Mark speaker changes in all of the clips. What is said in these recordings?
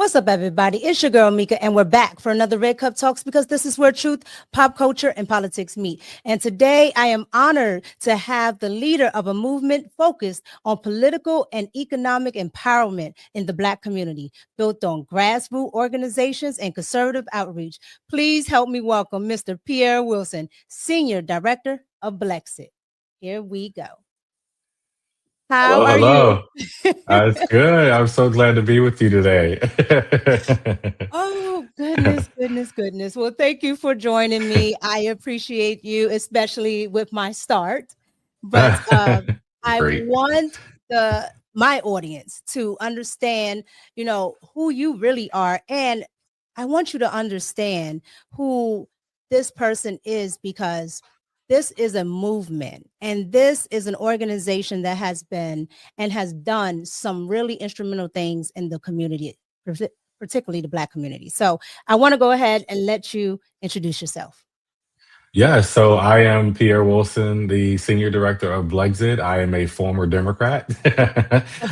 Speaker 1: What's up, everybody? It's your girl, Mika, and we're back for another Red Cup Talks because this is where truth, pop culture, and politics meet. And today I am honored to have the leader of a movement focused on political and economic empowerment in the Black community, built on grassroots organizations and conservative outreach. Please help me welcome Mr. Pierre Wilson, Senior Director of BLEXIT. Here we go. How are
Speaker 2: Hello.
Speaker 1: you?
Speaker 2: It's good. I'm so glad to be with you today.
Speaker 1: Oh, goodness. Well, thank you for joining me. I appreciate you, especially with my start. But I
Speaker 2: Great.
Speaker 1: want my audience to understand, who you really are. And I want you to understand who this person is, because this is a movement and this is an organization that has been and has done some really instrumental things in the community, particularly the Black community. So I want to go ahead and let you introduce yourself.
Speaker 2: Yeah, so I am Pierre Wilson, the Senior Director of BLEXIT. I am a former Democrat.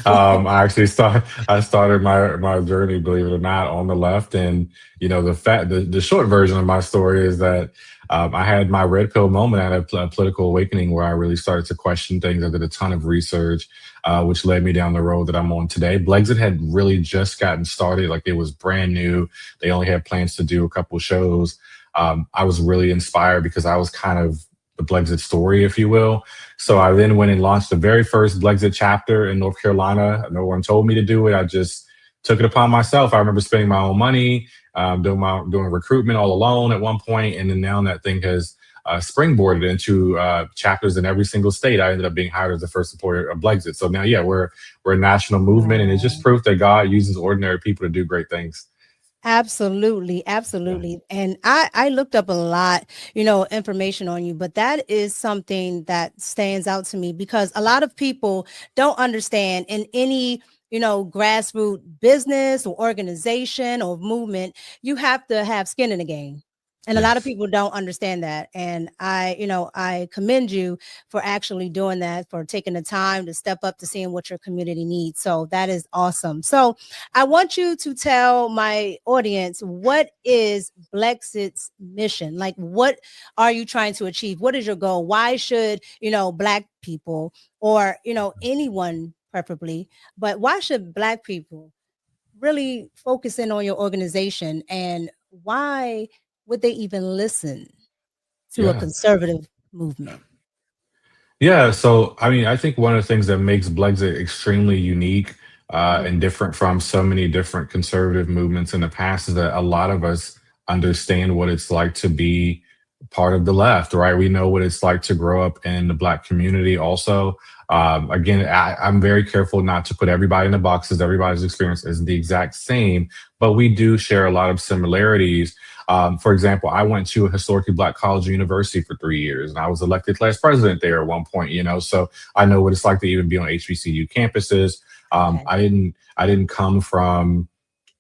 Speaker 2: I started my journey, believe it or not, on the left. And the short version of my story is that I had my red pill moment at a political awakening where I really started to question things. I did a ton of research, which led me down the road that I'm on today. BLEXIT had really just gotten started, like it was brand new. They only had plans to do a couple shows. I was really inspired because I was kind of the BLEXIT story, if you will. So I then went and launched the very first BLEXIT chapter in North Carolina. No one told me to do it. I just took it upon myself. I remember spending my own money, doing recruitment all alone at one point, and then now that thing has springboarded into chapters in every single state. I ended up being hired as the first supporter of BLEXIT. So now, yeah, we're a national movement, and it's just proof that God uses ordinary people to do great things.
Speaker 1: Absolutely. And I looked up a lot, information on you, but that is something that stands out to me because a lot of people don't understand in any, grassroots business or organization or movement, you have to have skin in the game. And a lot of people don't understand that. And I commend you for actually doing that, for taking the time to step up to seeing what your community needs. So that is awesome. So I want you to tell my audience, what is BLEXIT's mission? Like, what are you trying to achieve? What is your goal? Why should, Black people or, anyone preferably, but why should Black people really focus in on your organization, and why would they even listen to a
Speaker 2: Yeah.
Speaker 1: conservative movement?
Speaker 2: Yeah, so I mean, I think one of the things that makes BLEXIT extremely unique
Speaker 1: Mhm.
Speaker 2: and different from so many different conservative movements in the past is that a lot of us understand what it's like to be part of the left, right? We know what it's like to grow up in the Black community also. Again, I'm very careful not to put everybody in the boxes. Everybody's experience isn't the exact same, but we do share a lot of similarities. For example, I went to a historically Black college or university for 3 years, and I was elected class president there at one point. So I know what it's like to even be on HBCU campuses.
Speaker 1: Okay.
Speaker 2: I didn't come from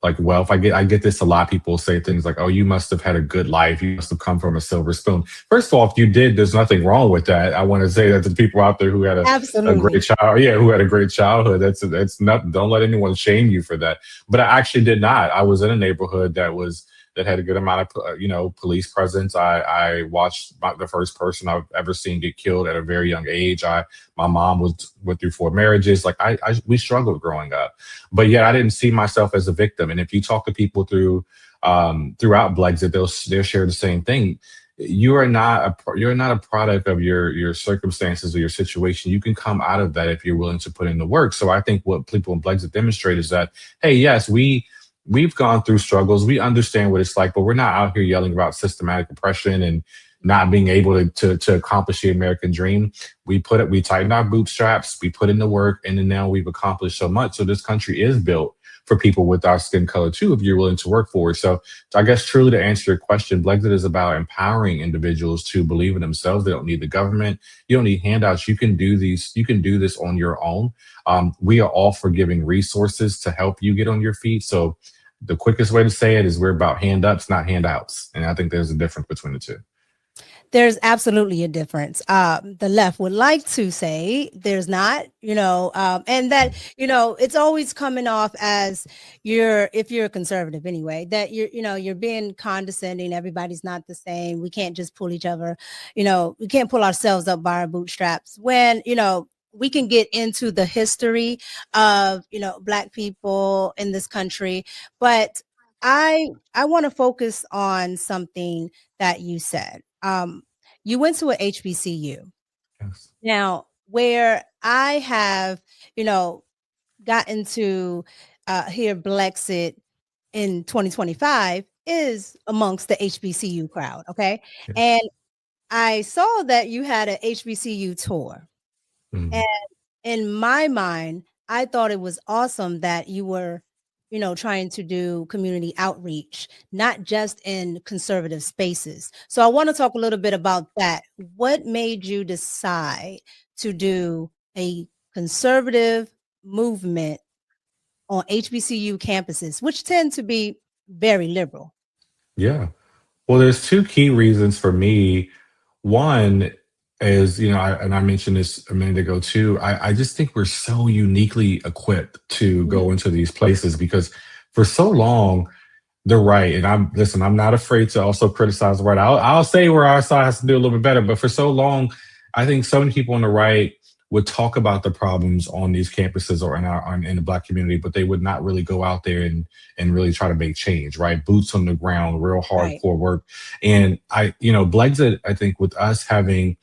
Speaker 2: like wealth. I get this a lot. People say things like, "Oh, you must have had a good life. You must have come from a silver spoon." First of all, if you did, there's nothing wrong with that. I want to say that to people out there who had a great
Speaker 1: Absolutely.
Speaker 2: child, yeah, who had a great childhood. That's not. Don't let anyone shame you for that. But I actually did not. I was in a neighborhood that had a good amount of police presence. I watched the first person I've ever seen get killed at a very young age. My mom went through 4 marriages. Like we struggled growing up, but yet I didn't see myself as a victim. And if you talk to people throughout BLEXIT, they'll share the same thing. You're not a product of your circumstances or your situation. You can come out of that if you're willing to put in the work. So I think what people in BLEXIT demonstrate is that, hey, yes, we've gone through struggles. We understand what it's like, but we're not out here yelling about systematic oppression and not being able to accomplish the American dream. We tightened our bootstraps, we put in the work, and then now we've accomplished so much. So this country is built for people with our skin color too, if you're willing to work for it. So I guess truly to answer your question, BLEXIT is about empowering individuals to believe in themselves. They don't need the government. You don't need handouts. You can do this on your own. We are all for giving resources to help you get on your feet. So the quickest way to say it is we're about hand ups, not handouts. And I think there's a difference between the two.
Speaker 1: There's absolutely a difference. The left would like to say there's not, and that, it's always coming off as if you're a conservative anyway, that you're being condescending. Everybody's not the same. We can't just pull each other, we can't pull ourselves up by our bootstraps when, we can get into the history of, Black people in this country. But I want to focus on something that you said. You went to a HBCU.
Speaker 2: Yes.
Speaker 1: Now, where I have, you know, gotten to hear BLEXIT in 2025 is amongst the HBCU crowd. Okay.
Speaker 2: Yes.
Speaker 1: And I saw that you had an HBCU tour. And
Speaker 2: Mhm.
Speaker 1: in my mind, I thought it was awesome that you were, trying to do community outreach, not just in conservative spaces. So I want to talk a little bit about that. What made you decide to do a conservative movement on HBCU campuses, which tend to be very liberal?
Speaker 2: Yeah. Well, there's two key reasons for me. One is, and I mentioned this a minute ago too. I just think we're so uniquely equipped to
Speaker 1: Mhm.
Speaker 2: go into these places because for so long, the right, and I'm not afraid to also criticize the right. I'll say where our side has to do a little bit better, but for so long, I think so many people on the right would talk about the problems on these campuses or in the Black community, but they would not really go out there and really try to make change, right? Boots on the ground, real
Speaker 1: Right.
Speaker 2: hardcore work. And Blexit, I think with us having,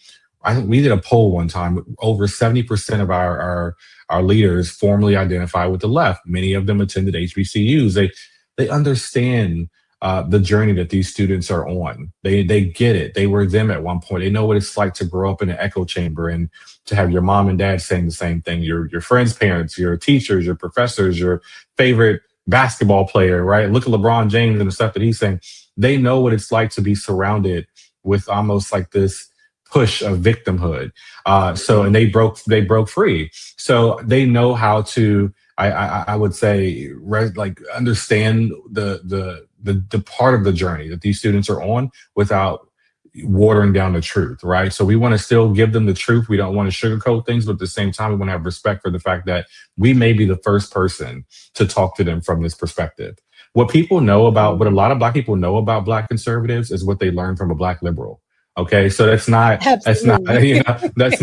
Speaker 2: I think we did a poll one time. Over 70% of our leaders formally identify with the left. Many of them attended HBCUs. They understand the journey that these students are on. They get it. They were them at one point. They know what it's like to grow up in an echo chamber and to have your mom and dad saying the same thing. Your friends' parents, your teachers, your professors, your favorite basketball player, right? Look at LeBron James and the stuff that he's saying. They know what it's like to be surrounded with almost like this push of victimhood. And they broke free. So they know how to I would say like understand the part of the journey that these students are on without watering down the truth, right? So we want to still give them the truth. We don't want to sugarcoat things, but at the same time, we want to have respect for the fact that we may be the first person to talk to them from this perspective. What a lot of Black people know about Black conservatives is what they learned from a Black liberal. Okay, so that's not
Speaker 1: Absolutely.
Speaker 2: that's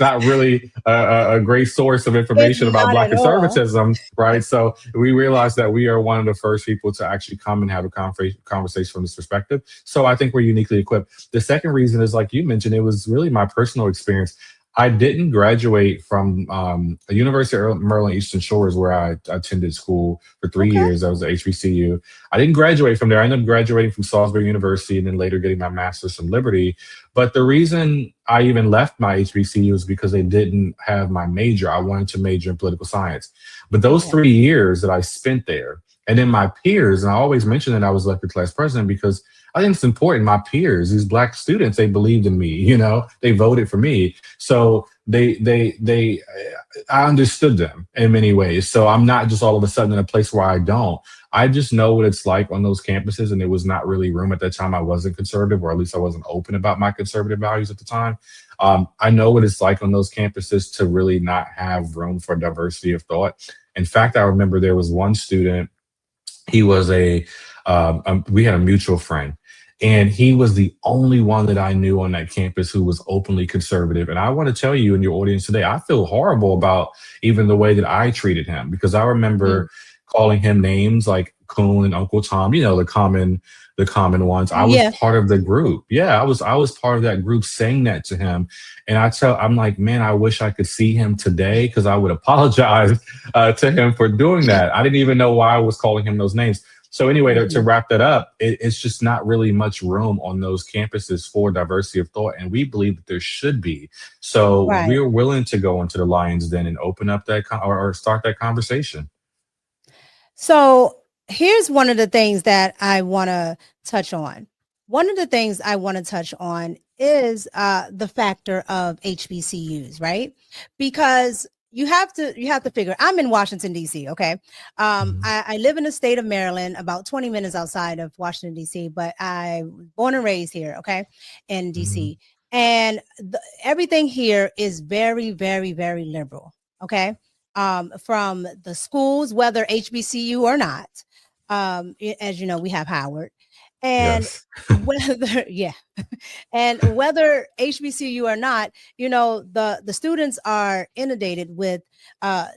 Speaker 2: not really a great source of
Speaker 1: It's
Speaker 2: information about
Speaker 1: not
Speaker 2: Black
Speaker 1: at all.
Speaker 2: conservatism, right? So we realized that we are one of the first people to actually come and have a conversation from this perspective. So I think we're uniquely equipped. The second reason is, like you mentioned, it was really my personal experience. I didn't graduate from a University of Maryland Eastern Shores, where I attended school for three
Speaker 1: Okay.
Speaker 2: years. I was at HBCU. I didn't graduate from there. I ended up graduating from Salisbury University and then later getting my master's from Liberty. But the reason I even left my HBCU is because they didn't have my major. I wanted to major in political science. But those
Speaker 1: Okay.
Speaker 2: 3 years that I spent there, and then my peers, and I always mention that I was elected class president because I think it's important. My peers, these Black students, they believed in me. They voted for me. So I understood them in many ways. So I'm not just all of a sudden in a place where I don't. I just know what it's like on those campuses, and there was not really room at that time. I wasn't conservative, or at least I wasn't open about my conservative values at the time. I know what it's like on those campuses to really not have room for diversity of thought. In fact, I remember there was one student. He was we had a mutual friend, and he was the only one that I knew on that campus who was openly conservative. And I want to tell you in your audience today, I feel horrible about even the way that I treated him, because I
Speaker 1: Mm.
Speaker 2: remember calling him names like Coon and Uncle Tom, the common ones. I was
Speaker 1: Yeah.
Speaker 2: part of the group. Yeah, I was part of that group saying that to him. And I'm like, man, I wish I could see him today because I would apologize to him for doing that. I didn't even know why I was calling him those names. So anyway, to
Speaker 1: Mhm.
Speaker 2: wrap that up, it's just not really much room on those campuses for diversity of thought, and we believe that there should be. So
Speaker 1: Right.
Speaker 2: we're willing to go into the Lions Den and open up that or start that conversation.
Speaker 1: So here's one of the things that I want to touch on. One of the things I want to touch on is the factor of HBCUs, right? Because you have to figure. I'm in Washington, D.C. Okay.
Speaker 2: Mhm.
Speaker 1: I live in the state of Maryland, about 20 minutes outside of Washington, D.C., but I was born and raised here, okay, in
Speaker 2: Mhm.
Speaker 1: D.C. And everything here is very, very, very liberal. Okay. From the schools, whether HBCU or not. As you know, we have Howard. And
Speaker 2: Yes.
Speaker 1: whether, yeah, and whether HBCU or not, the students are inundated with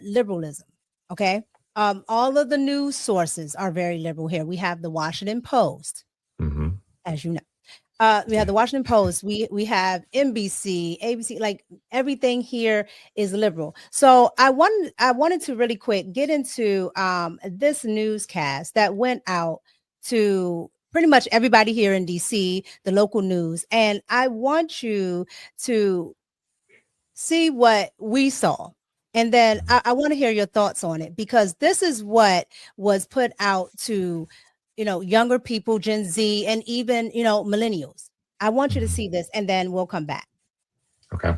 Speaker 1: liberalism. Okay. All of the news sources are very liberal here. We have the Washington Post,
Speaker 2: Mhm.
Speaker 1: as you know. We have
Speaker 2: Yeah.
Speaker 1: the Washington Post. We have NBC, ABC. Like everything here is liberal. So I wanted to really quick get into this newscast that went out to pretty much everybody here in DC, the local news, and I want you to see what we saw. And then
Speaker 2: Mhm.
Speaker 1: I want to hear your thoughts on it, because this is what was put out to, younger people, Gen Z, and even, millennials. I want you to
Speaker 2: Mhm.
Speaker 1: see this, and then we'll come back.
Speaker 2: Okay.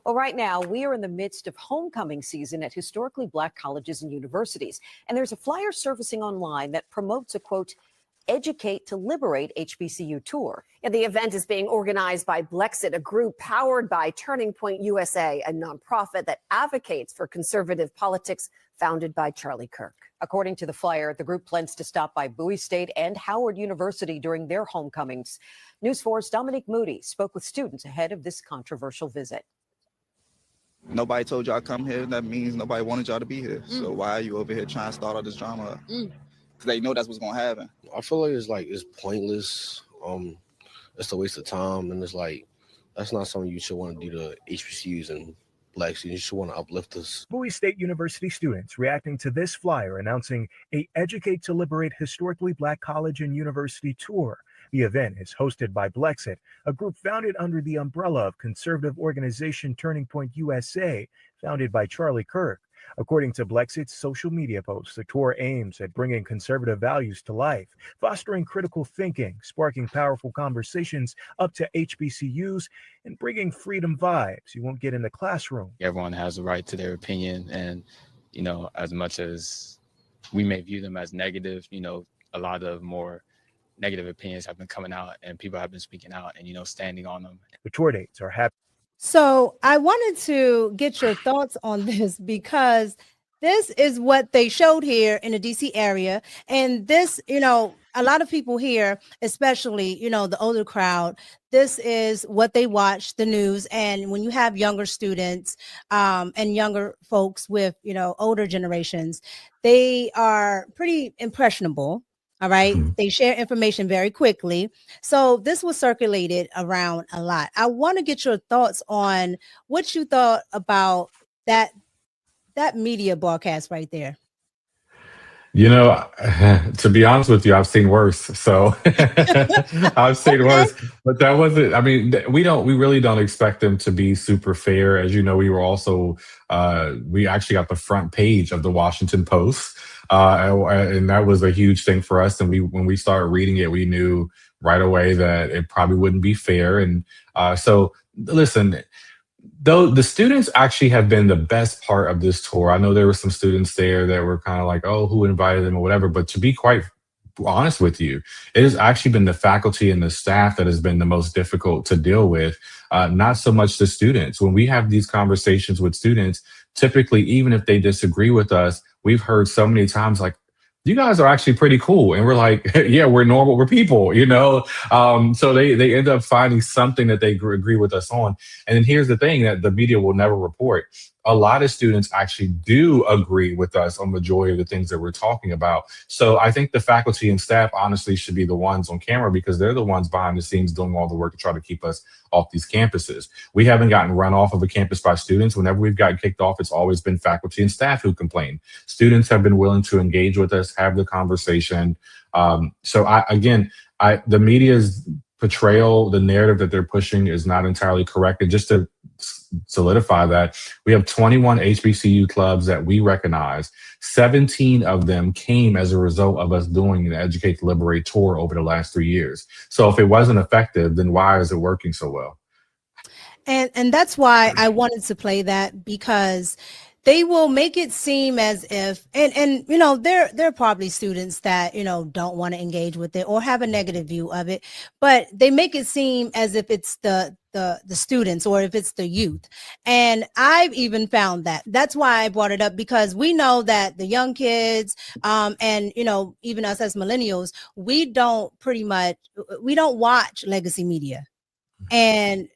Speaker 3: Well, right now, we are in the midst of homecoming season at historically Black colleges and universities. And there's a flyer surfacing online that promotes a, quote, Educate to Liberate HBCU tour.
Speaker 4: And the event is being organized by BLEXIT, a group powered by Turning Point USA, a nonprofit that advocates for conservative politics, founded by Charlie Kirk.
Speaker 3: According to the flyer, the group plans to stop by Bowie State and Howard University during their homecomings. News 4's Dominique Moody spoke with students ahead of this controversial visit.
Speaker 5: Nobody told y'all come here. That means nobody wanted y'all to be here. So why are you over here trying to start all this drama? Because they know that's what's gonna happen.
Speaker 6: I feel like it's pointless. It's a waste of time, and it's like that's not something you should want to do to HBCUs and Black students. You should want to uplift us.
Speaker 7: Bowie State University students reacting to this flyer announcing a Educate to Liberate Historically Black College and University tour. The event is hosted by BLEXIT, a group founded under the umbrella of conservative organization Turning Point USA, founded by Charlie Kirk. According to BLEXIT's social media posts, the tour aims at bringing conservative values to life, fostering critical thinking, sparking powerful conversations up to HBCUs, and bringing freedom vibes you won't get in the classroom.
Speaker 8: Everyone has a right to their opinion, and, as much as we may view them as negative, a lot of more negative opinions have been coming out, and people have been speaking out and, standing on them.
Speaker 7: The tour dates are happening.
Speaker 1: So I wanted to get your thoughts on this, because this is what they showed here in the DC area. And this, a lot of people here, especially, the older crowd, this is what they watch the news. And when you have younger students and younger folks with, older generations, they are pretty impressionable. All right.
Speaker 2: Mhm.
Speaker 1: They share information very quickly. So this was circulated around a lot. I want to get your thoughts on what you thought about that media broadcast right there.
Speaker 2: To be honest with you, I've seen worse. So I've seen
Speaker 1: Okay.
Speaker 2: worse, but that wasn't, I mean, we really don't expect them to be super fair. As you know, we were also, we actually got the front page of the Washington Post. And that was a huge thing for us. And when we started reading it, we knew right away that it probably wouldn't be fair. And so listen, though the students actually have been the best part of this tour. I know there were some students there that were kind of like, oh, who invited them or whatever. But to be quite honest with you, it has actually been the faculty and the staff that has been the most difficult to deal with, not so much the students. When we have these conversations with students, typically, even if they disagree with us, we've heard so many times like, you guys are actually pretty cool. And we're like, yeah, we're normal, we're people, So they end up finding something that they agree with us on. And then here's the thing that the media will never report. A lot of students actually do agree with us on majority of the things that we're talking about. So I think the faculty and staff honestly should be the ones on camera, because they're the ones behind the scenes doing all the work to try to keep us off these campuses. We haven't gotten run off of a campus by students. Whenever we've gotten kicked off, it's always been faculty and staff who complain. Students have been willing to engage with us, have the conversation. The media's portrayal, the narrative that they're pushing is not entirely correct. And just to solidify that, we have 21 HBCU clubs that we recognize. 17 of them came as a result of us doing an Educate to Liberate tour over the last 3 years. So if it wasn't effective, then why is it working so well?
Speaker 1: And that's why I wanted to play that, because they will make it seem as if, and you know, there are probably students that, you know, don't want to engage with it or have a negative view of it, but they make it seem as if it's the students or if it's the youth. And I've even found that. That's why I brought it up, because we know that the young kids, and you know, even us as millennials, we don't watch legacy media. And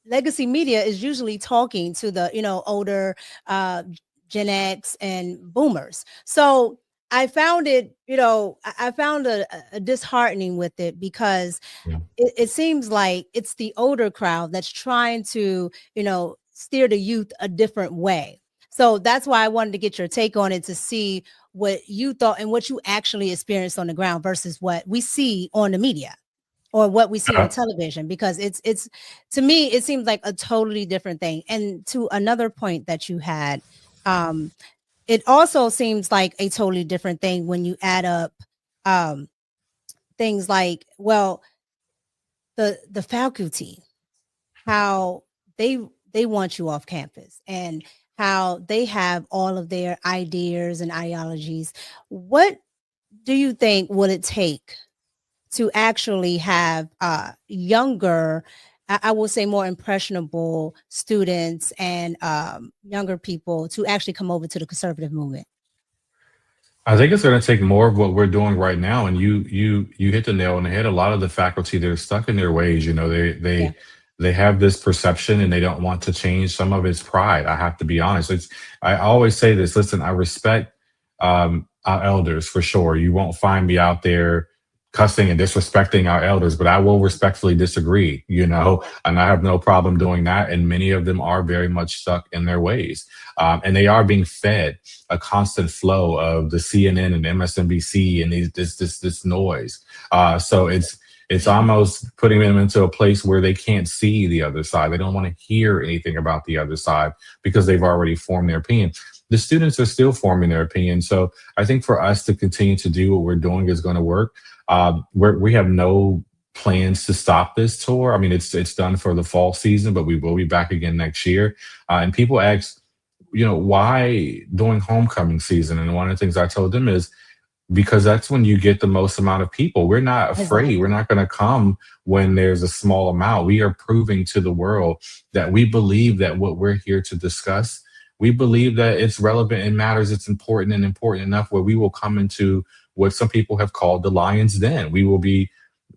Speaker 1: legacy media is usually talking to the, you know, older Gen X and boomers. So I found it, you know, I found a disheartening with it, because
Speaker 2: Yeah.
Speaker 1: it seems like it's the older crowd that's trying to, you know, steer the youth a different way. So that's why I wanted to get your take on it, to see what you thought and what you actually experienced on the ground versus what we see on the media or what we see on television, because it's to me, it seems like a totally different thing. And to another point that you had, it also seems like a totally different thing when you add up things like, well, the faculty, how they want you off campus, and how they have all of their ideas and ideologies. What do you think would it take to actually have younger, I will say more impressionable students and younger people to actually come over to the conservative movement?
Speaker 2: I think it's going to take more of what we're doing right now, and you hit the nail on the head. A lot of the faculty, they're stuck in their ways. You know, they have this perception and they don't want to change. Some of it's pride. I have to be honest. I always say this. Listen, I respect our elders for sure. You won't find me out there cussing and disrespecting our elders, but I will respectfully disagree, you know, and I have no problem doing that. And many of them are very much stuck in their ways. And they are being fed a constant flow of the CNN and MSNBC and this noise. So it's almost putting them into a place where they can't see the other side. They don't want to hear anything about the other side because they've already formed their opinion. The students are still forming their opinion. So I think for us to continue to do what we're doing is going to work. We have no plans to stop this tour. I mean, it's done for the fall season, but we will be back again next year. And people ask, you know, why during homecoming season? And one of the things I told them is because that's when you get the most amount of people. We're not afraid.
Speaker 1: Exactly.
Speaker 2: We're not going to come when there's a small amount. We are proving to the world that we believe that what we're here to discuss, we believe that it's relevant and matters. It's important and important enough where we will come into what some people have called the lion's den. We will be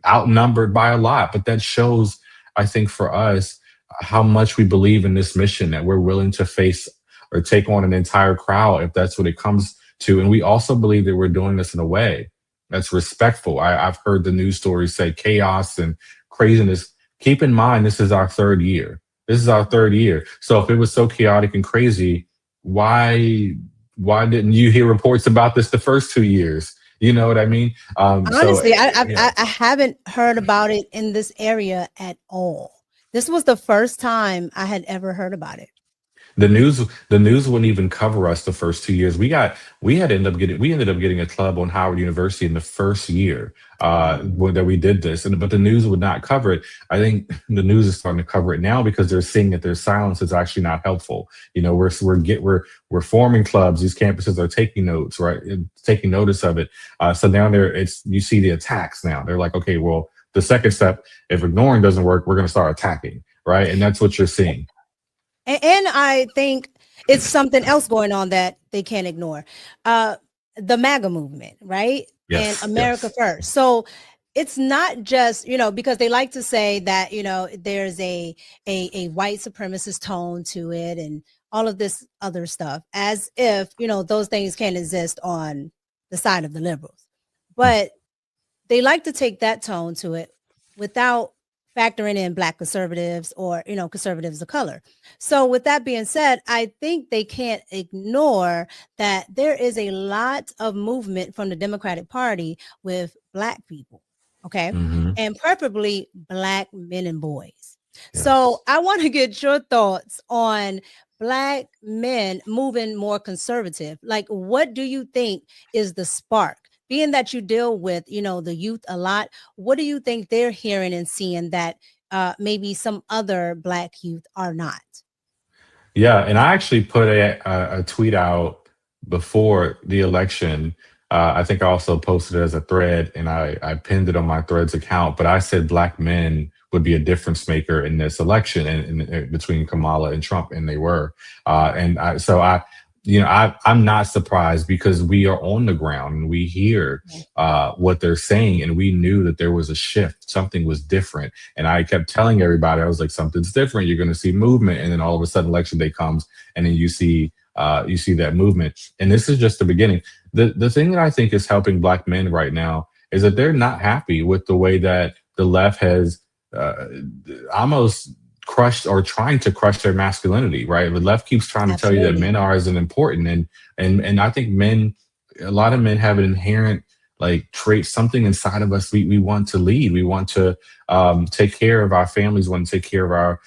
Speaker 2: outnumbered by a lot, but that shows, I think, for us, how much we believe in this mission, that we're willing to face or take on an entire crowd if that's what it comes to. And we also believe that we're doing this in a way that's respectful. I've heard the news stories say chaos and craziness. Keep in mind, this is our third year. This is our third year. So if it was so chaotic and crazy, why didn't you hear reports about this the first 2 years? You know what I mean?
Speaker 1: Honestly, I haven't heard about it in this area at all. This was the first time I had ever heard about it.
Speaker 2: The news wouldn't even cover us the first 2 years. We ended up getting a club on Howard University in the first year that we did this, but the news would not cover it. I think the news is starting to cover it now because they're seeing that their silence is actually not helpful. You know, we're forming clubs. These campuses are taking notes, right? Taking notice of it. So now you see the attacks now. They're like, okay, well, the second step, if ignoring doesn't work, we're going to start attacking, right? And that's what you're seeing.
Speaker 1: And I think it's something else going on that they can't ignore. The MAGA movement, right?
Speaker 2: Yes,
Speaker 1: And America First. So it's not just, you know, because they like to say that, you know, there's a white supremacist tone to it and all of this other stuff, as if, you know, those things can't exist on the side of the liberals. But they like to take that tone to it without factoring in Black conservatives or, you know, conservatives of color. So with that being said, I think they can't ignore that there is a lot of movement from the Democratic Party with Black people, okay?
Speaker 2: Mm-hmm.
Speaker 1: And preferably Black men and boys.
Speaker 2: Yes.
Speaker 1: So I want to get your thoughts on Black men moving more conservative. Like, what do you think is the spark? Being that you deal with, you know, the youth a lot, what do you think they're hearing and seeing that maybe some other Black youth are not.
Speaker 2: Yeah, and I actually put a tweet out before the election. I think I also posted it as a thread, and I pinned it on my Threads account. But I said Black men would be a difference maker in this election, and between Kamala and Trump, and they were. I'm not surprised, because we are on the ground and we hear what they're saying, and we knew that there was a shift, something was different. And I kept telling everybody, I was like, something's different. You're going to see movement, and then all of a sudden, election day comes, and then you see that movement. And this is just the beginning. The thing that I think is helping Black men right now is that they're not happy with the way that the left has almost crushed, or trying to crush, their masculinity, right? The left keeps trying to tell you that men are as important. And I think a lot of men have an inherent like trait, something inside of us. We want to lead. We want to take care of our families, want to take care of our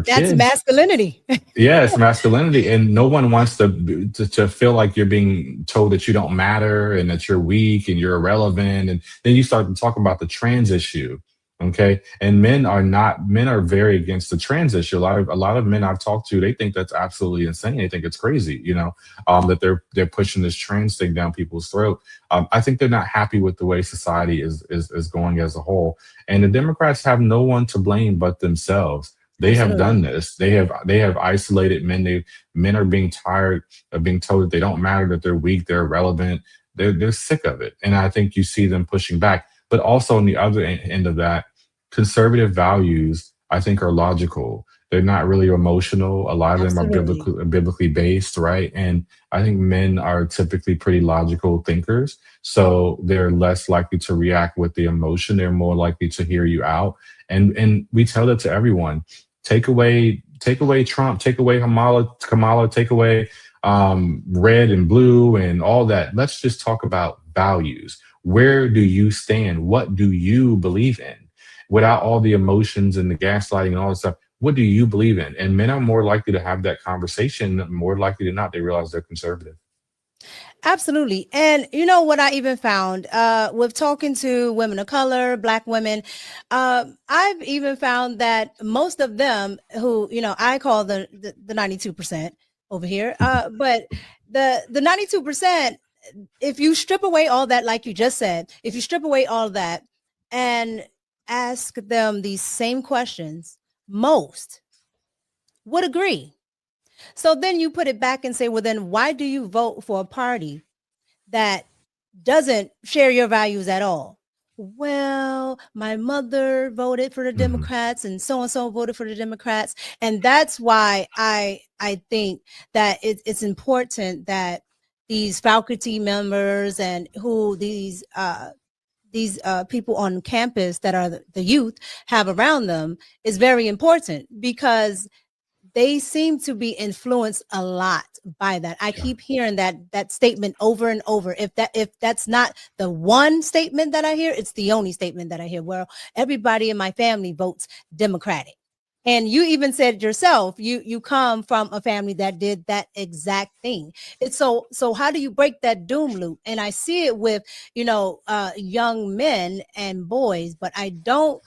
Speaker 1: That's
Speaker 2: kids.
Speaker 1: Masculinity.
Speaker 2: Yeah, it's masculinity. And no one wants to feel like you're being told that you don't matter and that you're weak and you're irrelevant. And then you start to talk about the trans issue. Okay. And men are very against the trans issue. A lot of men I've talked to, they think that's absolutely insane. They think it's crazy, that they're pushing this trans thing down people's throat. I think they're not happy with the way society is going as a whole. And the Democrats have no one to blame but themselves. They have done this. They have isolated men. Men are being tired of being told that they don't matter, that they're weak, they're irrelevant. They're sick of it. And I think you see them pushing back. But also on the other end of that, conservative values, I think, are logical. They're not really emotional. A lot of them are biblically based, right? And I think men are typically pretty logical thinkers. So they're less likely to react with the emotion. They're more likely to hear you out. And we tell that to everyone. Take away Trump, take away Kamala, take away red and blue and all that. Let's just talk about values. Where do you stand? What do you believe in? Without all the emotions and the gaslighting and all that stuff, what do you believe in? And men are more likely to have that conversation. More likely than not, they realize they're conservative.
Speaker 1: Absolutely. And you know what I even found with talking to women of color, Black women, I've even found that most of them who, I call the 92% over here, but the 92%, if you strip away all that, like you just said, if you strip away all that and ask them these same questions, most would agree. So then you put it back and say, well, then why do you vote for a party that doesn't share your values at all? Well, my mother voted for the Democrats and so voted for the Democrats. And that's why I think that it's important that these faculty members and who these people on campus that are the youth have around them is very important, because they seem to be influenced a lot by that. I keep hearing that statement over and over. If that's not the one statement that I hear, it's the only statement that I hear. Well, everybody in my family votes Democratic. And you even said yourself, you come from a family that did that exact thing. It's so how do you break that doom loop? And I see it with, young men and boys, but I don't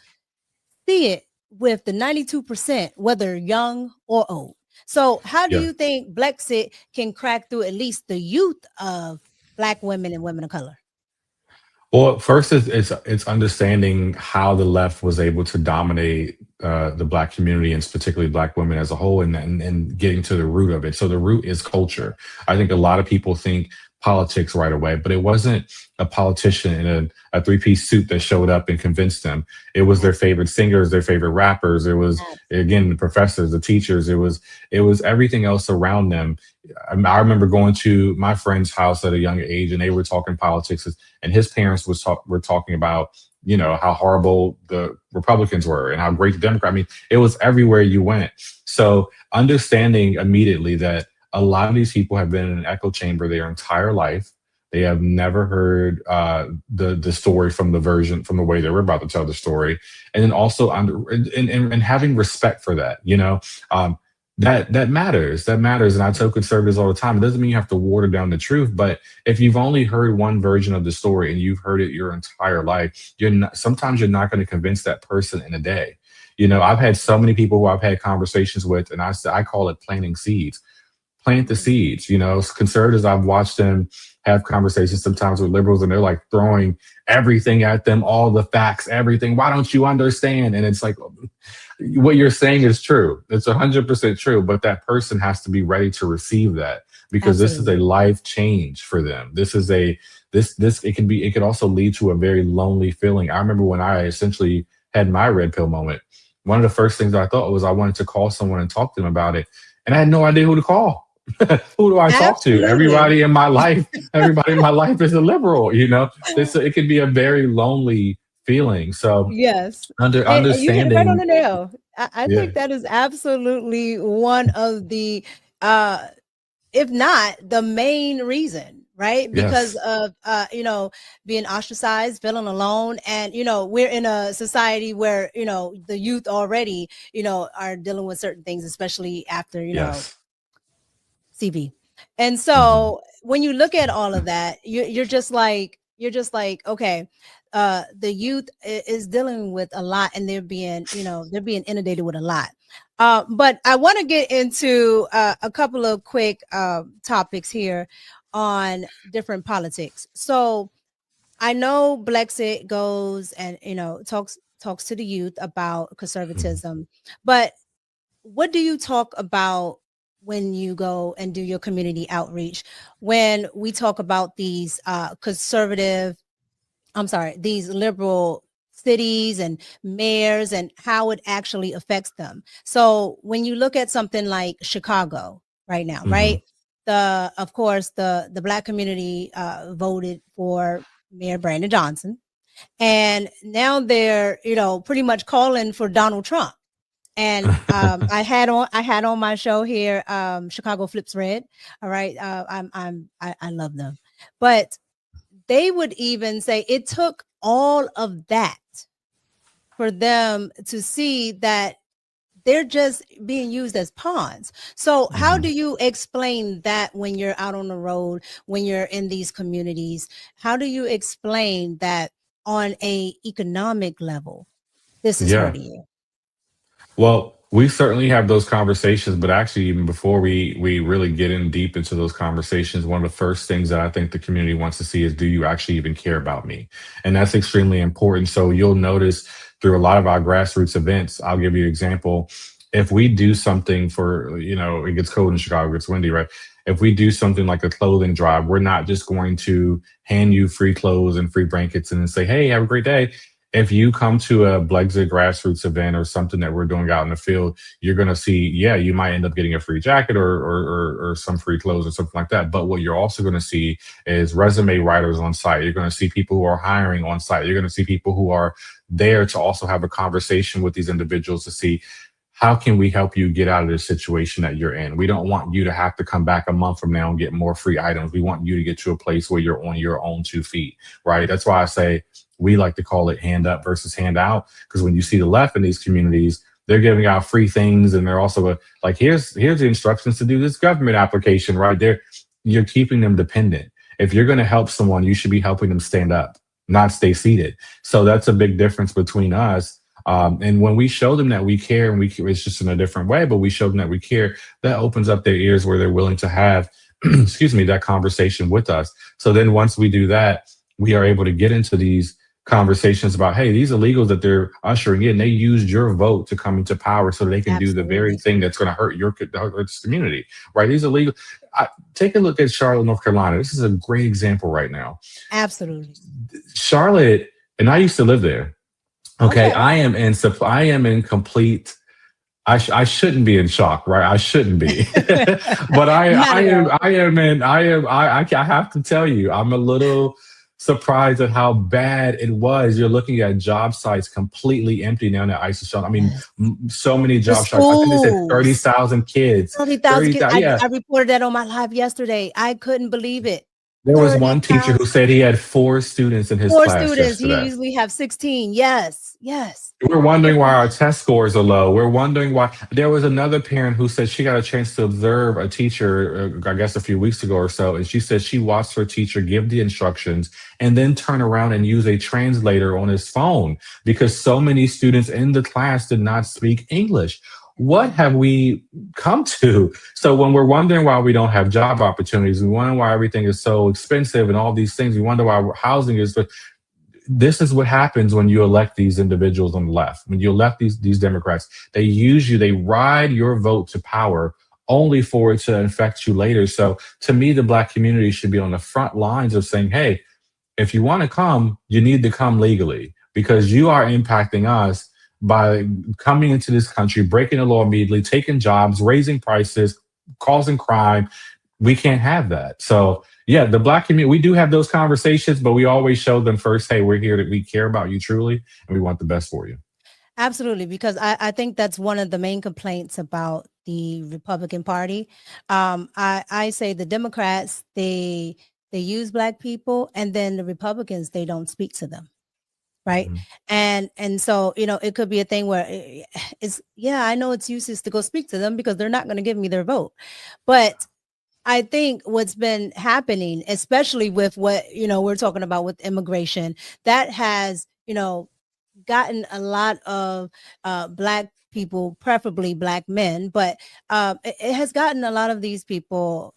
Speaker 1: see it with the 92%, whether young or old. So how do you think BLEXIT can crack through at least the youth of Black women and women of color?
Speaker 2: Well, first it's understanding how the left was able to dominate the Black community, and particularly Black women as a whole, and getting to the root of it. So the root is culture. I think a lot of people think politics right away, but it wasn't a politician in a three-piece suit that showed up and convinced them. It was their favorite singers, their favorite rappers. It was, again, the professors, the teachers. It was everything else around them. I remember going to my friend's house at a young age, and they were talking politics, and his parents were talking about, how horrible the Republicans were and how great the Democrats. I mean, it was everywhere you went. So understanding immediately that a lot of these people have been in an echo chamber their entire life. They have never heard the story from the way they were about to tell the story. And then also and having respect for that, that matters. That matters. And I tell conservatives all the time, it doesn't mean you have to water down the truth, but if you've only heard one version of the story and you've heard it your entire life, sometimes you're not going to convince that person in a day. I've had so many people who I've had conversations with, and I call it planting seeds. Plant the seeds. Conservatives, I've watched them have conversations sometimes with liberals, and they're like throwing everything at them, all the facts, everything. Why don't you understand? And it's like, what you're saying is true. It's 100% true, but that person has to be ready to receive that, because
Speaker 1: Absolutely.
Speaker 2: this is a life change for them. This is it could also lead to a very lonely feeling. I remember when I essentially had my red pill moment, one of the first things I thought was I wanted to call someone and talk to them about it. And I had no idea who to call. Who do I talk to?
Speaker 1: Absolutely.
Speaker 2: Everybody in my life is a liberal, it can be a very lonely feeling. So
Speaker 1: Yes. And you hit it
Speaker 2: understanding.
Speaker 1: right on the nail. I
Speaker 2: Yeah.
Speaker 1: think that is absolutely one of the, if not the main reason, right? Because
Speaker 2: Yes.
Speaker 1: of, being ostracized, feeling alone. And, we're in a society where, the youth already, are dealing with certain things, especially after,
Speaker 2: Yes.
Speaker 1: CV. And
Speaker 2: Mhm.
Speaker 1: so when you look at all of that, you're just like, okay, the youth is dealing with a lot, and they're being inundated with a lot. But I want to get into a couple of quick topics here on different politics. So I know BLEXIT goes and talks to the youth about conservatism, but what do you talk about when you go and do your community outreach, when we talk about these these liberal cities and mayors and how it actually affects them? So when you look at something like Chicago right now,
Speaker 2: Mhm.
Speaker 1: right? Of course, the Black community voted for Mayor Brandon Johnson, and now they're, pretty much calling for Donald Trump. And I had on my show here, Chicago Flips Red. All right. I love them. But they would even say it took all of that for them to see that they're just being used as pawns. So how
Speaker 2: Mhm.
Speaker 1: do you explain that when you're out on the road, when you're in these communities? How do you explain that on a economic level, this is
Speaker 2: Yeah.
Speaker 1: hurting you?
Speaker 2: Well, we certainly have those conversations, but actually, even before we really get in deep into those conversations, one of the first things that I think the community wants to see is, do you actually even care about me? And that's extremely important. So you'll notice through a lot of our grassroots events, I'll give you an example. If we do something for, it gets cold in Chicago, it's windy, right? If we do something like a clothing drive, we're not just going to hand you free clothes and free blankets and then say, hey, have a great day. If you come to a BLEXIT grassroots event or something that we're doing out in the field, you're going to see, you might end up getting a free jacket or some free clothes or something like that. But what you're also going to see is resume writers on site. You're going to see people who are hiring on site. You're going to see people who are there to also have a conversation with these individuals to see, how can we help you get out of the situation that you're in? We don't want you to have to come back a month from now and get more free items. We want you to get to a place where you're on your own 2 feet, right? That's why I say we like to call it hand up versus hand out, because when you see the left in these communities, they're giving out free things, and they're also like, here's the instructions to do this government application right there. You're keeping them dependent. If you're going to help someone, you should be helping them stand up, not stay seated. So that's a big difference between us. And when we show them that we care, and it's just in a different way, but we show them that we care, that opens up their ears where they're willing to have, excuse me, that conversation with us. So then once we do that, we are able to get into these conversations about, hey, these illegals that they're ushering in, they used your vote to come into power so they can do the very
Speaker 1: Absolutely.
Speaker 2: thing that's going to hurt this community, right? These illegal. Take a look at Charlotte, North Carolina. This is a great example right now.
Speaker 1: Absolutely.
Speaker 2: Charlotte, and I used to live there. Okay,
Speaker 1: Okay.
Speaker 2: I am in complete. I shouldn't be in shock, right? I shouldn't be, but
Speaker 1: Not at all.
Speaker 2: I have to tell you, I'm a little surprised at how bad it was. You're looking at job sites completely empty now that ICE is shut. I mean,
Speaker 1: Yes.
Speaker 2: so many
Speaker 1: The
Speaker 2: job sites. I think they said
Speaker 1: schools.
Speaker 2: 30,000 kids.
Speaker 1: 30,000 kids.
Speaker 2: 30,000. Yeah.
Speaker 1: I reported that on my live yesterday. I couldn't believe it.
Speaker 2: There was one teacher
Speaker 1: 30,000.
Speaker 2: who said he had 4 students in his
Speaker 1: 4
Speaker 2: class
Speaker 1: students. He
Speaker 2: yesterday.
Speaker 1: usually have 16. Yes. Yes.
Speaker 2: We're wondering why our test scores are low. We're wondering why. There was another parent who said she got a chance to observe a teacher, I guess a few weeks ago or so, and she said she watched her teacher give the instructions and then turn around and use a translator on his phone because so many students in the class did not speak English. What have we come to? So when we're wondering why we don't have job opportunities, we wonder why everything is so expensive and all these things. We wonder why housing is. This is what happens when you elect these individuals on the left. When you elect these Democrats, they use you, they ride your vote to power only for it to infect you later. So to me, the Black community should be on the front lines of saying, hey, if you want to come, you need to come legally because you are impacting us by coming into this country, breaking the law immediately, taking jobs, raising prices, causing crime. We can't have that. So yeah, the Black community, we do have those conversations, but we always show them first, hey, we're here, that we care about you truly, and we want the best for you.
Speaker 1: Absolutely, because I think that's one of the main complaints about the Republican Party. I say the Democrats, they use Black people, and then the Republicans, they don't speak to them. Right.
Speaker 2: Mm-hmm.
Speaker 1: And so, it could be a thing where I know it's useless to go speak to them because they're not going to give me their vote. But I think what's been happening, especially with what, we're talking about with immigration, that has, gotten a lot of Black people, preferably Black men, but it has gotten a lot of these people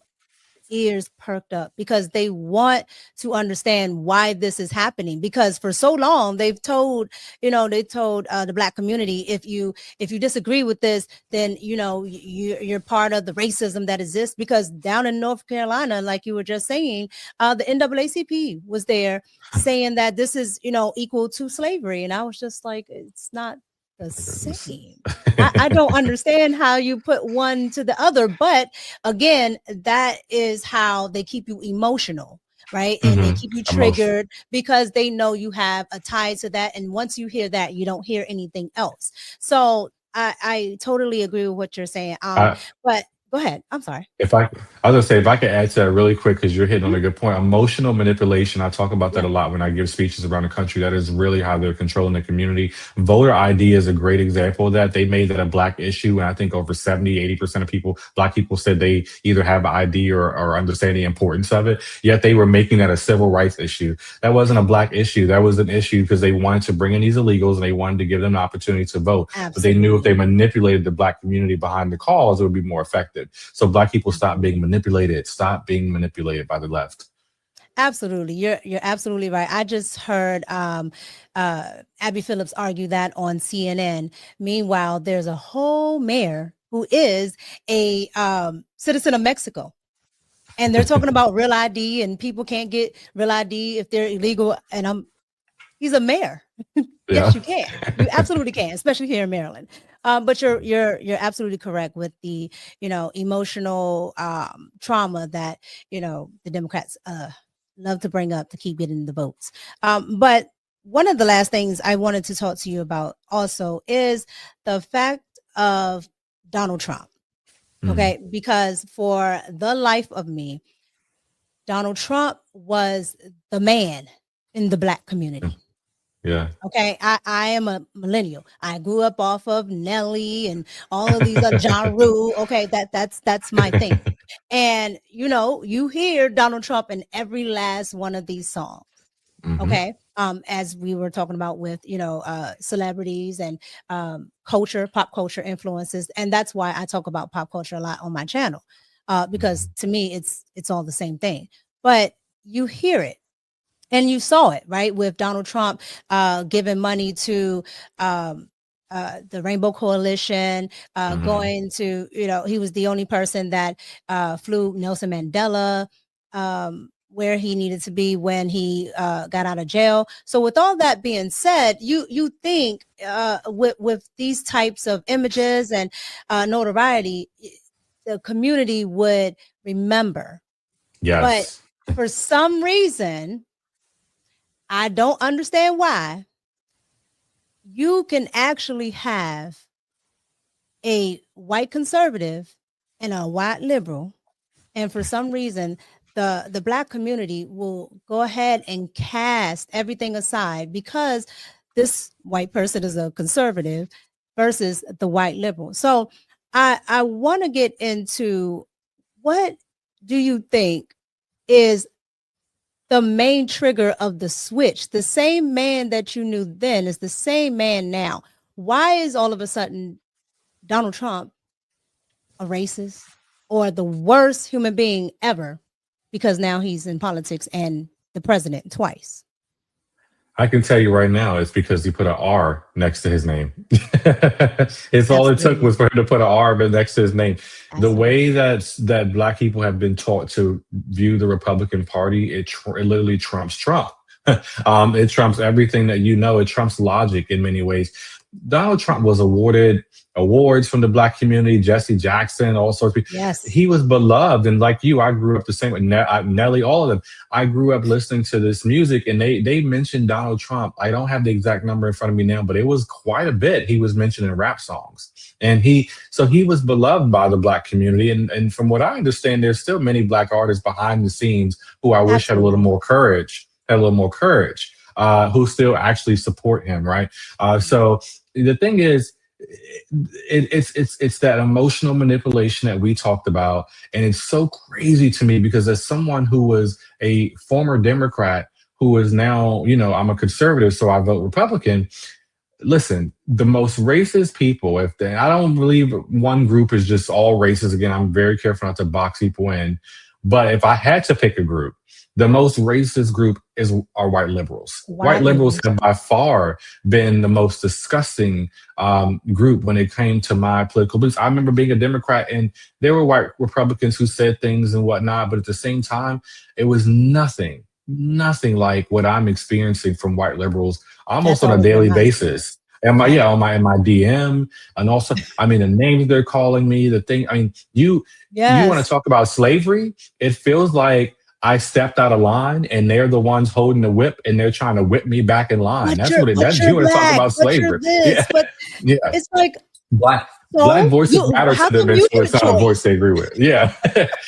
Speaker 1: ears perked up because they want to understand why this is happening, because for so long they've told the Black community, if you disagree with this, then you're part of the racism that exists. Because down in North Carolina, like you were just saying, the NAACP was there saying that this is equal to slavery, and I was just like, it's not the same. I don't understand how you put one to the other, but again, that is how they keep you emotional, right? And they keep you triggered because they know you have a tie to that. And once you hear that, you don't hear anything else. So I totally agree with what you're saying. But go ahead. I'm sorry.
Speaker 2: I was gonna say, if I could add to that really quick, because you're hitting on a good point. Emotional manipulation. I talk about that a lot when I give speeches around the country. That is really how they're controlling the community. Voter ID is a great example of that. They made that a Black issue. And I think over 70-80% of Black people said they either have an ID or understand the importance of it. Yet they were making that a civil rights issue. That wasn't a Black issue. That was an issue because they wanted to bring in these illegals and they wanted to give them an opportunity to vote.
Speaker 1: Absolutely.
Speaker 2: But they knew if they manipulated the Black community behind the cause, it would be more effective. So Black people stop being manipulated by the left.
Speaker 1: Absolutely. You're absolutely right. I just heard Abby Phillips argue that on CNN. Meanwhile, there's a whole mayor who is a citizen of Mexico. And they're talking about real ID, and people can't get real ID if they're illegal. And he's a mayor. Yes, you can. You absolutely can, especially here in Maryland. But you're absolutely correct with the emotional trauma that the Democrats love to bring up to keep getting the votes. But one of the last things I wanted to talk to you about also is the fact of Donald Trump. Okay, because for the life of me, Donald Trump was the man in the Black community.
Speaker 2: Yeah.
Speaker 1: Okay. I am a millennial. I grew up off of Nelly and all of these other Ja Rule. Okay. That's my thing. And you hear Donald Trump in every last one of these songs. Okay. As we were talking about with, celebrities and pop culture influences. And that's why I talk about pop culture a lot on my channel. Because to me, it's all the same thing. But you hear it. And you saw it, right, with Donald Trump giving money to the Rainbow Coalition, going to, he was the only person that flew Nelson Mandela where he needed to be when he got out of jail. So with all that being said, you think with these types of images and notoriety, the community would remember.
Speaker 2: Yes.
Speaker 1: But for some reason, I don't understand why, you can actually have a white conservative and a white liberal, and for some reason the Black community will go ahead and cast everything aside because this white person is a conservative versus the white liberal. So I want to get into, what do you think is the main trigger of the switch? The same man that you knew then is the same man now. Why is all of a sudden Donald Trump a racist or the worst human being ever because now he's in politics and the president twice?
Speaker 2: I can tell you right now, it's because he put an R next to his name. It's all it took was for him to put an R next to his name. The way that Black people have been taught to view the Republican Party, it literally trumps Trump. It trumps everything that you know. It trumps logic in many ways. Donald Trump was awarded awards from the Black community, Jesse Jackson, all sorts of people.
Speaker 1: Yes.
Speaker 2: He was beloved. And like you, I grew up the same way. Nelly, all of them. I grew up listening to this music, and they mentioned Donald Trump. I don't have the exact number in front of me now, but it was quite a bit. He was mentioned in rap songs. And he was beloved by the Black community. And from what I understand, there's still many Black artists behind the scenes who I wish had a little more courage, who still actually support him, right? So the thing is, it's that emotional manipulation that we talked about, and it's so crazy to me because as someone who was a former Democrat who is now, I'm a conservative, so I vote Republican. Listen, the most racist people, I don't believe one group is just all racist. Again, I'm very careful not to box people in, but if I had to pick a group, the most racist group are white liberals. White liberals have by far been the most disgusting group when it came to my political beliefs. I remember being a Democrat, and there were white Republicans who said things and whatnot, but at the same time, it was nothing like what I'm experiencing from white liberals almost on a daily basis. And my DM, and also, the names they're calling me, you want to talk about slavery? It feels like I stepped out of line and they're the ones holding the whip and they're trying to whip me back in line. That's what it does. You want to talk about slavery. Yeah.
Speaker 1: It's like
Speaker 2: Black voices matter to them, so it's not a voice they agree with. Yeah.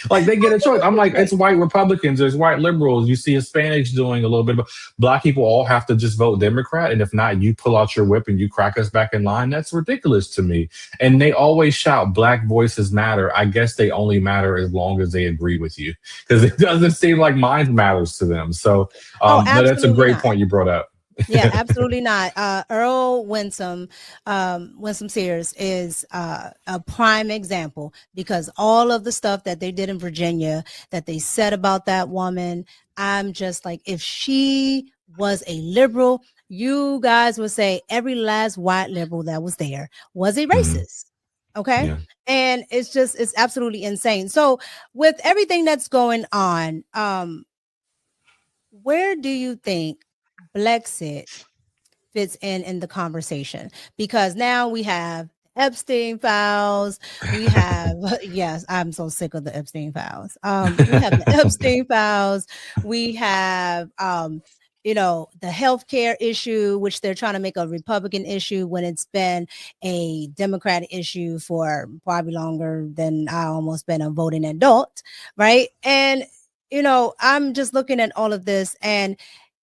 Speaker 2: Like they get a choice. I'm like, it's white Republicans, there's white liberals. You see Hispanics doing a little bit, but Black people all have to just vote Democrat. And if not, you pull out your whip and you crack us back in line. That's ridiculous to me. And they always shout Black voices matter. I guess they only matter as long as they agree with you, because it doesn't seem like mine matters to them. So that's a great point you brought up.
Speaker 1: Yeah, absolutely not. Earl Winsome Sears is a prime example, because all of the stuff that they did in Virginia, that they said about that woman, I'm just like, if she was a liberal, you guys would say every last white liberal that was there was a racist. Okay. Yeah. And it's absolutely insane. So with everything that's going on, where do you think BLEXIT fits in the conversation? Because now we have Epstein files. We have, yes, I'm so sick of the Epstein files. We have the Epstein files. We have, the healthcare issue, which they're trying to make a Republican issue when it's been a Democratic issue for probably longer than I almost been a voting adult, right? And, I'm just looking at all of this, and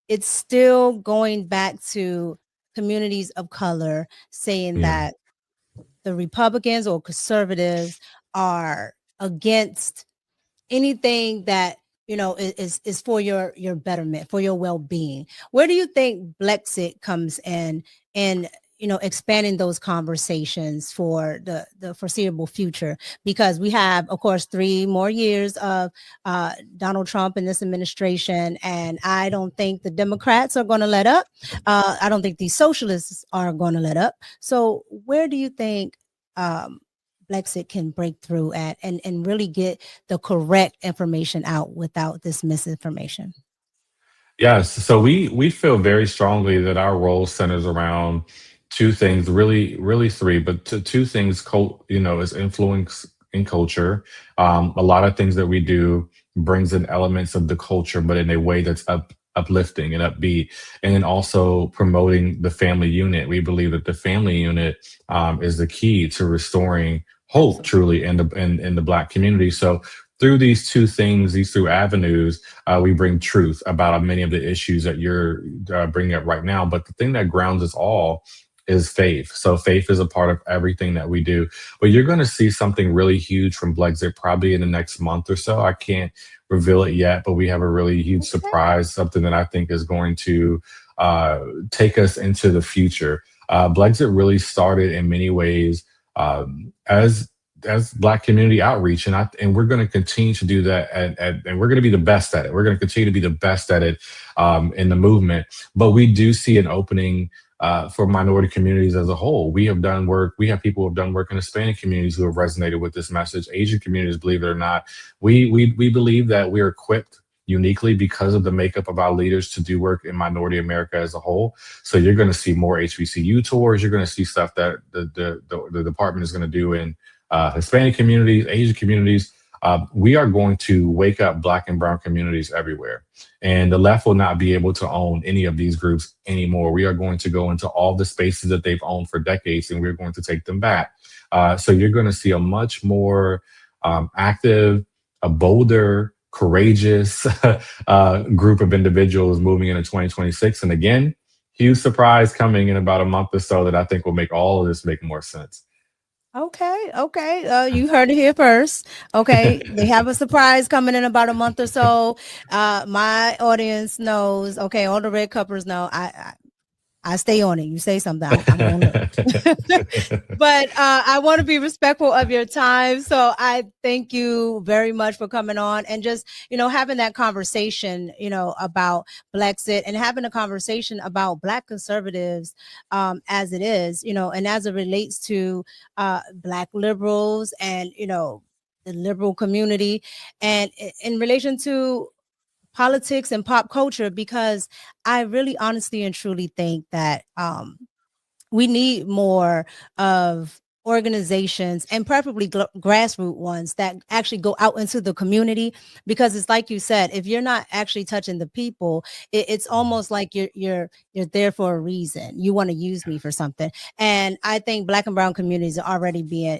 Speaker 1: it's still going back to communities of color saying that the Republicans or conservatives are against anything that, is for your betterment, for your well-being. Where do you think BLEXIT comes in and, expanding those conversations for the foreseeable future? Because we have, of course, 3 more years of Donald Trump and this administration, and I don't think the Democrats are going to let up. I don't think these socialists are going to let up. So where do you think BLEXIT can break through at and really get the correct information out without this misinformation?
Speaker 2: Yes. So we feel very strongly that our role centers around 2 things, really 3, but 2 things, is influence in culture. A lot of things that we do brings in elements of the culture, but in a way that's uplifting and upbeat. And then also promoting the family unit. We believe that the family unit is the key to restoring hope truly in the Black community. So through these two things, these two avenues, we bring truth about many of the issues that you're bringing up right now. But the thing that grounds us all is faith. So faith is a part of everything that we do. But you're going to see something really huge from BLEXIT probably in the next month or so. I can't reveal it yet, but we have a really huge surprise, something that I think is going to take us into the future. BLEXIT really started in many ways as Black community outreach, and we're going to continue to do that, and we're going to be the best at it. We're going to continue to be the best at it in the movement. But we do see an opening for minority communities as a whole. We have done work. We have people who have done work in Hispanic communities who have resonated with this message. Asian communities, believe it or not, we believe that we are equipped uniquely because of the makeup of our leaders to do work in minority America as a whole. So you're going to see more HBCU tours. You're going to see stuff that the department is going to do in Hispanic communities, Asian communities. We are going to wake up Black and brown communities everywhere. And the left will not be able to own any of these groups anymore. We are going to go into all the spaces that they've owned for decades, and we're going to take them back. So you're going to see a much more active, a bolder, courageous group of individuals moving into 2026. And again, huge surprise coming in about a month or so that I think will make all of this make more sense.
Speaker 1: Okay. You heard it here first. Okay, they have a surprise coming in about a month or so. My audience knows. Okay, all the red cuppers know. I stay on it. You say something, I'm on it. But I want to be respectful of your time. So I thank you very much for coming on and just, having that conversation, about BLEXIT and having a conversation about Black conservatives as it is, and as it relates to Black liberals and, the liberal community, and in relation to politics and pop culture, because I really honestly and truly think that we need more of organizations, and preferably grassroots ones, that actually go out into the community, because it's like you said, if you're not actually touching the people, it's almost like you're there for a reason. You want to use me for something. And I think Black and brown communities are already being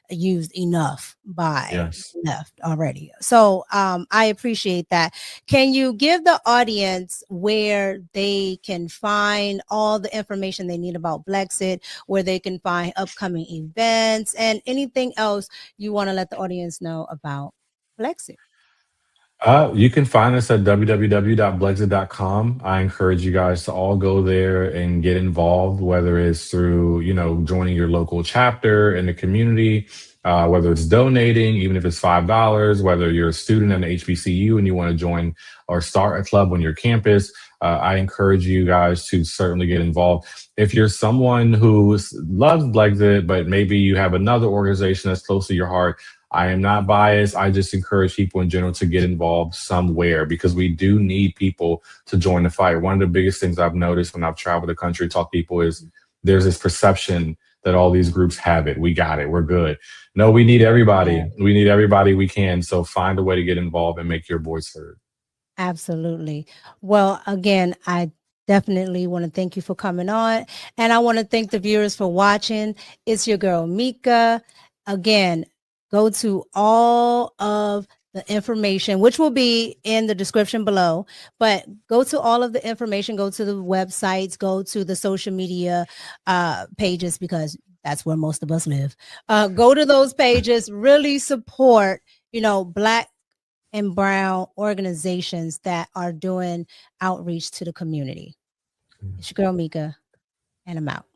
Speaker 1: used enough by left already. So I appreciate that. Can you give the audience where they can find all the information they need about BLEXIT, where they can find upcoming events, and anything else you want to let the audience know about BLEXIT?
Speaker 2: You can find us at www.blexit.com. I encourage you guys to all go there and get involved, whether it's through, joining your local chapter in the community, whether it's donating, even if it's $5, whether you're a student at an HBCU and you want to join or start a club on your campus. I encourage you guys to certainly get involved. If you're someone who loves BLEXIT, but maybe you have another organization that's close to your heart, I am not biased. I just encourage people in general to get involved somewhere, because we do need people to join the fight. One of the biggest things I've noticed when I've traveled the country, talk to people, is there's this perception that all these groups have it. We got it. We're good. No, we need everybody. We need everybody we can. So find a way to get involved and make your voice heard. Absolutely.
Speaker 1: Well, again, I definitely want to thank you for coming on. And I want to thank the viewers for watching. It's your girl, Mika. Again, go to all of the information, which will be in the description below, but go to all of the information, go to the websites, go to the social media pages, because that's where most of us live. Go to those pages, really support, Black and brown organizations that are doing outreach to the community. It's your girl, Mika, and I'm out.